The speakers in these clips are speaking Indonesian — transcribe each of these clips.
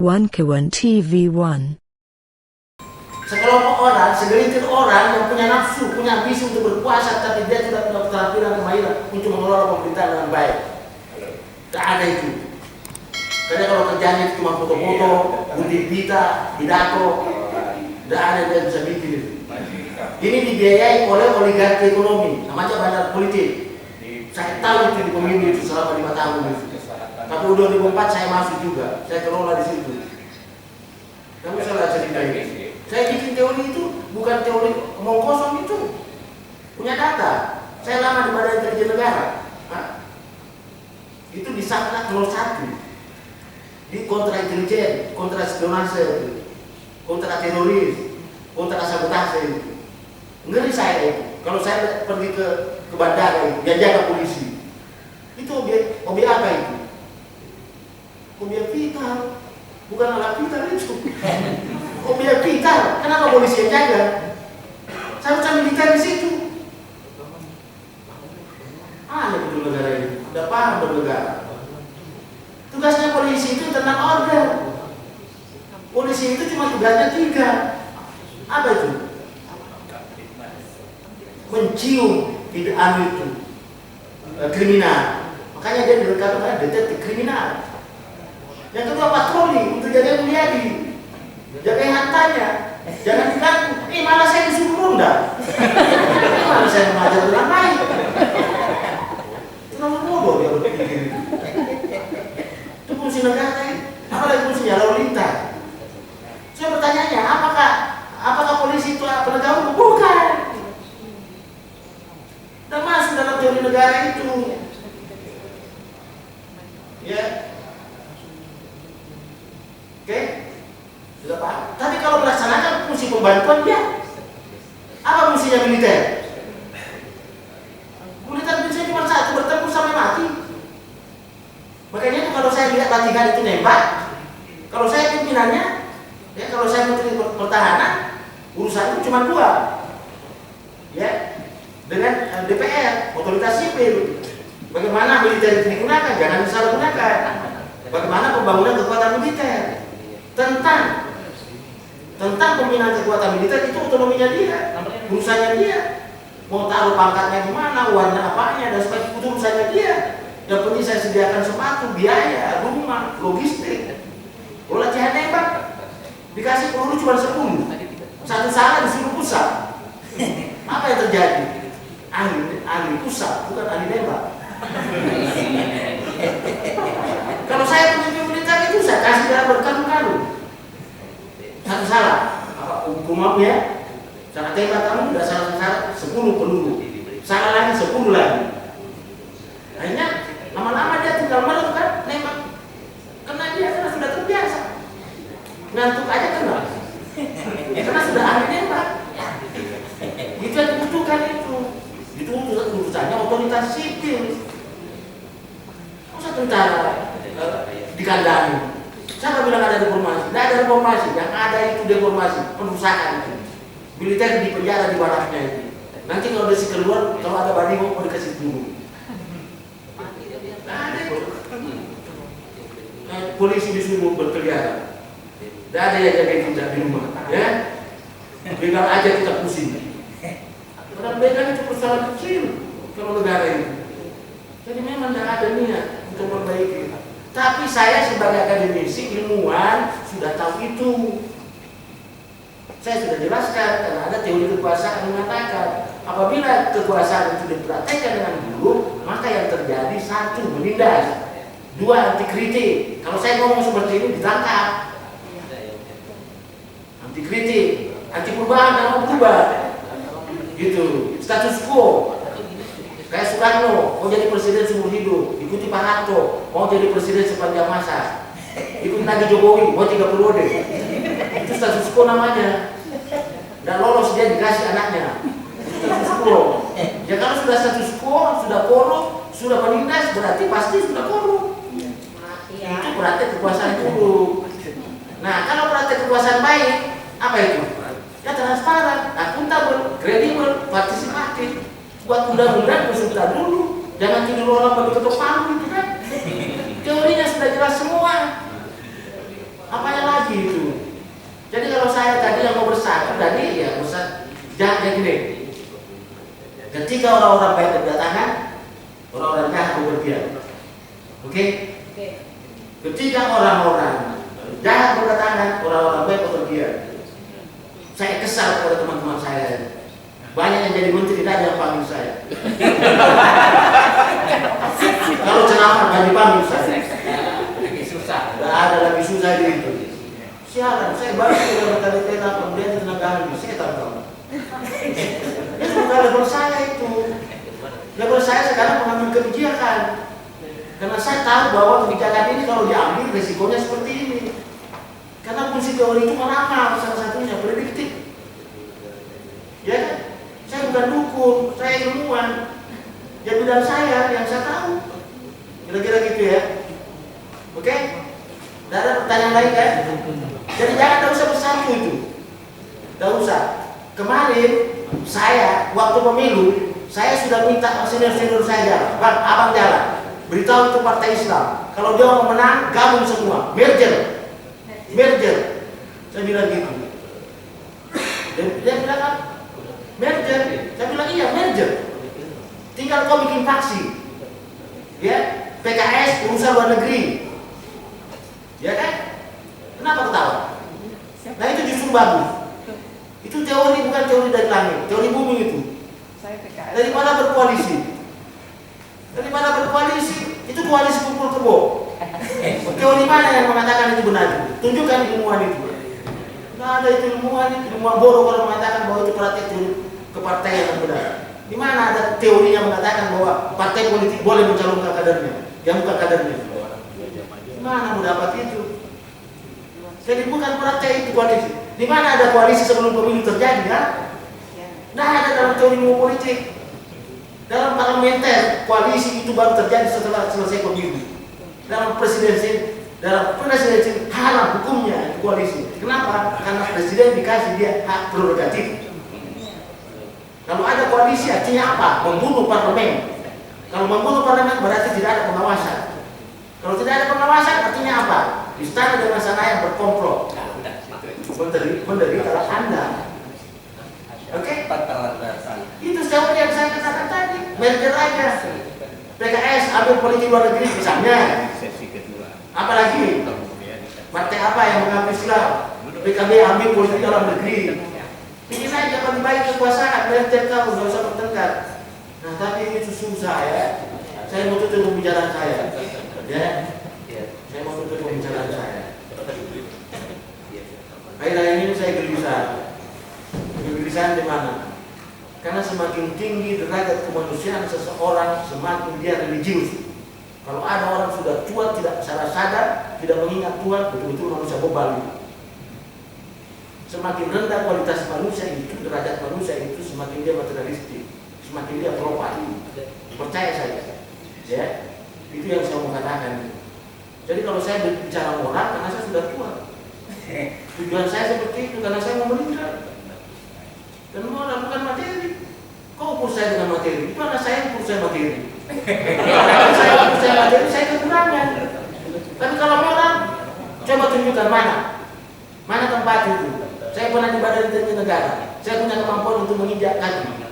One TV1. Sekelompok orang, segelintir orang yang punya nafsu, punya ambisi untuk berkuasa, tapi dia tidak punya keterampilan kemahiran untuk mengelola pemerintahan dengan baik. Tidak ada itu. Karena kalau kerjanya itu cuma foto-foto, gunting pita, pidato, tidak ada yang dia bisa bikin itu. Ini dibiayai oleh oligarki ekonomi, namanya bandar politik. Saya tahu itu di pemilu itu selama 5 tahun itu. Tapi 2004 saya masuk juga, saya kelola di situ. Kamu salah cerita ini. Saya bikin teori itu bukan teori omong kosong itu, punya data. Saya lama di Badan Intelijen Negara. Itu di Satgas 01, di kontra intelijen, kontra spionase, kontra teroris, kontra sabotase. Ngeri saya itu. Kalau saya pergi ke bandara itu, dia jaga polisi. Itu objek apa itu? Objek vital, bukan alat vital itu. Objek vital. Kenapa polisi yang jaga? Seharusnya militer di situ. Aneh betul negara ini. Tidak paham bernegara. Tugasnya polisi itu tentang order. Polisi itu cuma tugasnya 3. Apa itu? Mencium tidak itu kriminal. Makanya dia direkam dengan detektif kriminal. Yang kedua patroli untuk jaga Mulyadi, jaga hartanya, jangan diganggu. Malah saya disuruh ronda. Malah saya mengajar dengan baik. Terlalu bodoh dia berpikir. Itu fungsi negara ini. Apalagi fungsinya lalu lintas. Saya bertanya, apakah polisi itu penegak hukum? Bukan. Dan masuk dalam teori negara itu. Ya. Oke? Sudah paham? Tapi kalau melaksanakan fungsi pembantuan dia, apa fungsinya militer? Militer bisa cuma satu, bertempur sampai mati. Makanya itu kalau saya lihat latihan itu nembak, kalau saya pimpinannya, ya kalau saya menteri pertahanan, urusan itu cuma 2, ya, dengan DPR, otoritas sipil. Bagaimana militer itu digunakan? Jangan disalahgunakan. Bagaimana pembangunan kekuatan militer? Tentang pembinaan kekuatan militer itu otonominya dia, urusannya dia. Mau taruh pangkatnya di mana, warna apanya dan sebagainya, itu urusannya dia. Yang penting saya sediakan sepatu, biaya, rumah, logistik. Kalau latihan nembak, dikasih peluru cuma 10, satu salah disuruh pusat. Apa yang terjadi? Ahli pusat, bukan ahli nembak. Kalau saya pemimpin militer itu saya kasih dalam berkarung-karung. Satu salah, hukumnya cara tembak kamu tidak salah 10 peluru, salah lagi 10 lagi. Akhirnya lama-lama dia tinggal malam kan nembak, karena dia karena sudah terbiasa, ngantuk aja kena, karena sudah ahli nembak. Itu yang dibutuhkan itu urusannya otoritas sipil. Masa tentara dikandani? Siapa bilang ada reformasi? Tidak ada reformasi, yang ada itu deformasi, perusakan itu. Militer di penjara di baraknya itu. Nanti kalau dia keluar, kalau ada baliho mau dikasih dulu. Tidak ada itu. Polisi disuruh berkeliaran. Tidak ada yang jaga kita di rumah, ya. Begal aja kita pusing. Karena begal itu persoalan kecil kalau negara ini. Jadi memang tidak ada niat untuk memperbaiki. Tapi saya sebagai akademisi, ilmuwan, sudah tahu itu. Saya sudah jelaskan, karena ada teori kekuasaan mengatakan, apabila kekuasaan itu dipraktekkan dengan buruk, maka yang terjadi 1, menindas, 2, anti kritik. Kalau saya ngomong seperti ini ditangkap. Anti kritik, anti perubahan, dan berubah. Gitu, status quo. Kayak Soekarno, mau jadi presiden seumur hidup, ikuti Pak Harto, mau jadi presiden sepanjang masa, ikuti lagi Jokowi, mau 3 periode. Itu status quo namanya. Dan lolos dia dikasih anaknya. Status quo. Ya kalau sudah status quo, sudah korup, sudah menindas, berarti pasti sudah korup. Itu praktek kekuasaan buruk. Nah, kalau praktek kekuasaan baik, apa itu? Ya transparan, akuntabel, kredibel, partisipatif. Buat undang-undang konsultan dulu, jangan tidur orang bagi ketok palu gitu kan. Teorinya sudah jelas semua. Apa yang gini, ketika orang-orang baik berdatangan, orang-orang jahat bepergian. Oke? Ketika orang-orang jahat berdatangan, orang-orang baik bepergian. Saya kesal kepada teman-teman saya. Banyak yang jadi menteri tidak ada yang panggil saya. Kalau ceramah banyak panggil saya. Susah. Tidak ada lagi susah itu. Sialan, saya baru sudah berkali-kali kemudian di tenaga ahli saya tahu. Itu bukan level saya itu. Level saya sekarang mengambil kebijakan. Karena saya tahu bahwa kebijakan ini kalau diambil resikonya seperti ini. Karena fungsi teori itu meramal salah satunya prediktif. Ya kan? Saya bukan dukun, saya ilmuwan. Ya bidang saya yang saya tahu. Kira-kira gitu ya. Oke? Tidak ada pertanyaan lain kan? Jadi jangan tak usah bersatu itu. Tidak usah. Kemarin saya waktu pemilu saya sudah minta senior-senior saya jalan. Bang, abang jalan. Beritahu itu partai Islam. Kalau dia mau menang, gabung semua. Merger. Saya bilang gitu. Dia bilang apa? Merger. Saya bilang iya merger. Tinggal kau bikin faksi. Ya, PKS urusan luar negeri. Ya kan? Kenapa ketawa? Nah itu justru bagus. Itu teori bukan teori dari langit, teori bumi itu. Daripada berkoalisi, itu koalisi kumpul kebo. Teori mana yang mengatakan itu benar? Tunjukkan ilmuwan itu. Tidak ada itu ilmuwan bodoh kalau mengatakan bahwa itu praktek teori kepartaian yang benar. Di mana ada teorinya mengatakan bahwa partai politik boleh mencalonkan kadernya, yang bukan kadernya? Di mana mau dapat itu? Jadi bukan praktek itu koalisi. Di mana ada koalisi sebelum pemilu terjadi, ya? Nah, ada dalam teori ilmu politik. Dalam parlementer, koalisi itu baru terjadi setelah selesai pemilu. Dalam presidensi haram hukumnya koalisi. Kenapa? Karena presiden dikasih dia hak prerogatif. Kalau ada koalisi artinya apa? Membunuh parlemen. Kalau membunuh parlemen berarti tidak ada pengawasan. Kalau tidak ada pengawasan artinya apa? Istana dengan Senayan berkomplot. Menderita Anda. Oke? Itu seperti yang saya katakan tadi. Merger aja. PKS ambil politik luar negeri misalnya. Apalagi partai apa yang mengambil Islam? PKB ambil politik dalam negeri. Ini saja paling baik kekuasaan. Merger kau nggak usah bertengkar. Nah tapi itu susah ya. Saya mau tutup pembicaraan saya. Ya. Saya mau tutup pembicaraan saya. Akhir-akhir ini saya gelisah. Kegelisahan di mana? Karena semakin tinggi derajat kemanusiaan seseorang, semakin dia religius. Kalau ada orang sudah tua tidak secara sadar, tidak mengingat Tuhan, betul-betul manusia bebal. Semakin rendah kualitas manusia itu, derajat manusia itu, semakin dia materialistik, semakin dia profan. Percaya saya, ya, itu yang saya mau katakan. Jadi kalau saya bicara moral, karena saya sudah tua. Tujuan saya seperti itu karena saya mau meninggal. Dan moral bukan materi. Kau ukur saya dengan materi, itu karena saya ukur saya materi. Kalau saya ukur saya materi, saya kekurangan. Tapi kalau moral, coba tunjukkan mana tempat itu. Saya pernah di Badan Intelijen Negara. Saya punya kemampuan untuk menginjak kaki.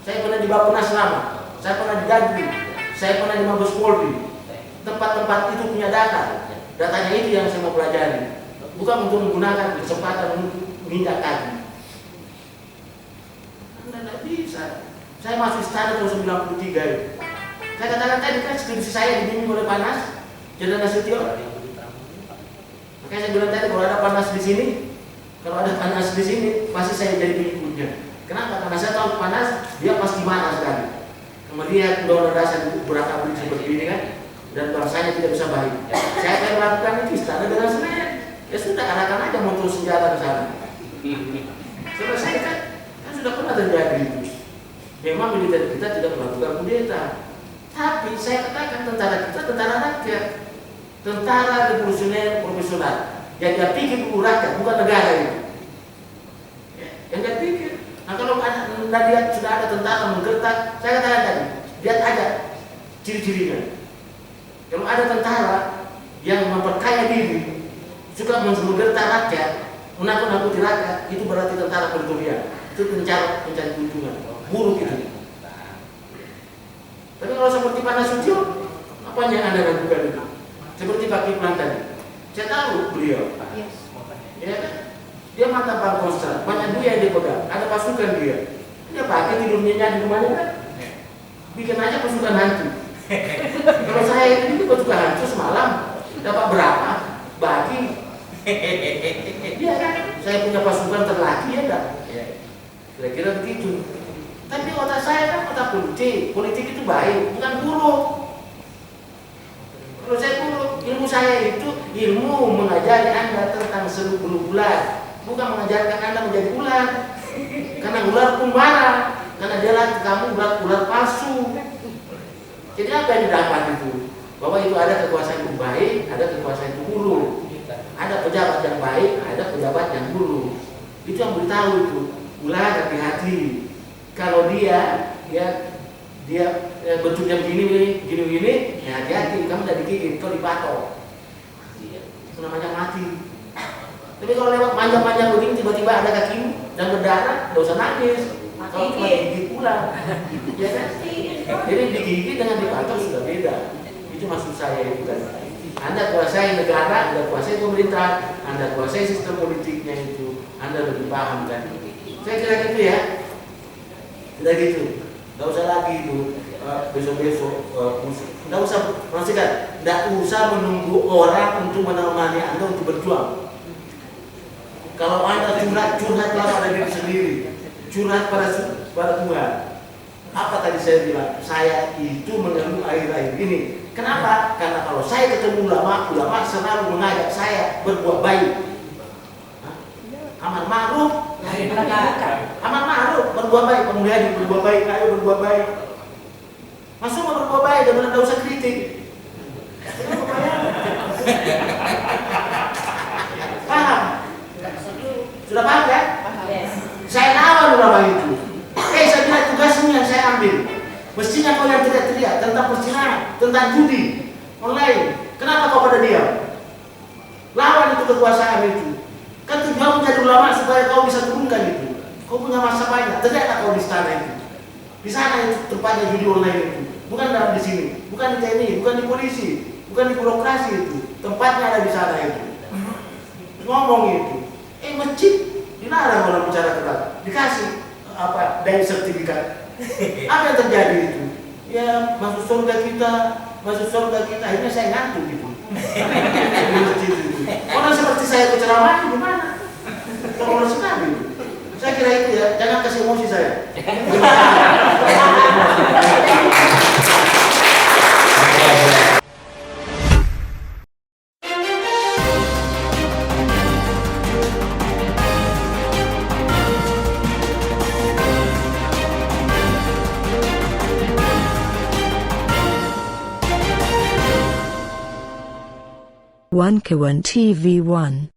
Saya pernah di Bappenas Lama. Saya pernah di Dandim. Saya pernah di Mabes Polri. Tempat-tempat itu punya data. Datanya itu yang saya mau pelajari. Bukan untuk menggunakan kesempatan untuk menginjak kaki. Anda tidak bisa. Saya masuk istana tahun 93 itu. Saya katakan tadi kan skripsi saya dibimbing oleh Panas. Jenderal Nasution. Makanya saya bilang tadi kalau ada Panas di sini. Kalau ada Panas di sini, pasti saya jadi pengikutnya. Kenapa? Karena saya tahu Panas, dia pasti marah sekali. Kemudian undang-undang dasar beberapa beli seperti ini kan, dan bangsanya tidak bisa baik. Saya akan melakukan itu istana dengan Senayan. Ya sudah, arahkan aja motor senjata ke sana. Selesai kan sudah pernah terjadi itu. Memang militer kita tidak melakukan kudeta. Tapi saya katakan tentara kita tentara rakyat, tentara revolusioner profesional. Yang dia pikir dulu rakyat, bukan negara ini. Yang dia pikir. Nah kalau dia sudah ada tentara menggertak, saya katakan tadi, lihat aja ciri-cirinya. Kalau ada tentara yang memperkaya diri, suka menggertak rakyat, menakut-nakuti rakyat, itu berarti tentara Pretoria. Itu mencari keuntungan. Buruk itu. Tapi kalau seperti Pak Nasution, apa yang Anda lakukan itu? Seperti Pak Kiflan tadi. Saya tahu beliau. Ya kan? Dia mantan Pangkostrat, banyak duit yang dia pegang, ada pasukan dia. Dia pakai tidurnya di rumahnya kan? Bikin aja pasukan hantu. Kalau saya itu pasukan hantu semalam dapat berapa? Bagi. Iya kan? Saya punya pasukan terlaki ya kan? Kira-kira begitu. Tapi otak saya kan otak politik. Politik itu baik, bukan buruk. Kalau saya buruk, ilmu saya itu ilmu mengajari Anda tentang seluk-beluk ular. Bukan mengajarkan Anda menjadi ular. Karena ular pun marah. Karena dia lihat kamu ular palsu. Jadi apa yang didapat itu? Bahwa itu ada kekuasaan yang baik, ada kekuasaan yang buruk. Ada pejabat yang baik, ada pejabat yang buruk. Itu yang beritahu itu. Ular hati-hati. Kalau dia bentuknya begini, ya hati-hati. Kamu udah digigit, kau dipatok. Itu namanya mati. Tapi kalau lewat panjang-panjang begini tiba-tiba ada kakimu dan berdarah, tidak usah nangis. Kalau cuma digigit ular, ya kan? Jadi digigit dengan dipatok sudah beda. Itu maksud saya itu kan. Anda kuasai negara, Anda kuasai pemerintah, Anda kuasai sistem politiknya itu, Anda lebih paham kan? Saya kira gitu ya. Tidak gitu. Tidak usah lagi itu besok-besok tidak usah maksudkan, tidak usah menunggu orang untuk menemani Anda untuk berjuang. Kalau Anda curhatlah pada diri sendiri, curhat pada Tuhan. Apa tadi saya bilang? Saya itu mengeluh akhir-akhir ini. Kenapa? Karena kalau saya ketemu ulama selalu mengajak saya berbuat baik. Amar ma'ruf, amar ma'ruf, berbuat baik. Kemudian berbuat baik, ayo berbuat baik. Masuk mau berbuat baik, dan tidak usah kritik. Paham? Sudah paham kan? Saya lawan ulama itu. Saya bilang tugasmu yang saya ambil. Mestinya kau yang teriak-teriak tentang persidangan, tentang judi online. Kenapa kau pada diam? Lawan itu kekuasaan itu. Kan tujuanmu jadi ulama supaya kau bisa turunkan itu. Kau punya masa banyak. Teriaklah kau di sana itu. Di sana itu tempatnya judi online itu. Bukan dalam di sini, bukan di TNI, bukan di polisi, bukan di birokrasi itu. Tempatnya ada di sana itu. Ngomong itu. Masjid dilarang orang bicara keras. Dikasih dari sertifikat. Apa yang terjadi itu? Ya masuk surga kita. Akhirnya saya ngantuk gitu. Orang seperti saya berceramah gimana? Kalau sekali. Saya kira itu ya. Jangan kasih emosi saya. One Kawan TV 1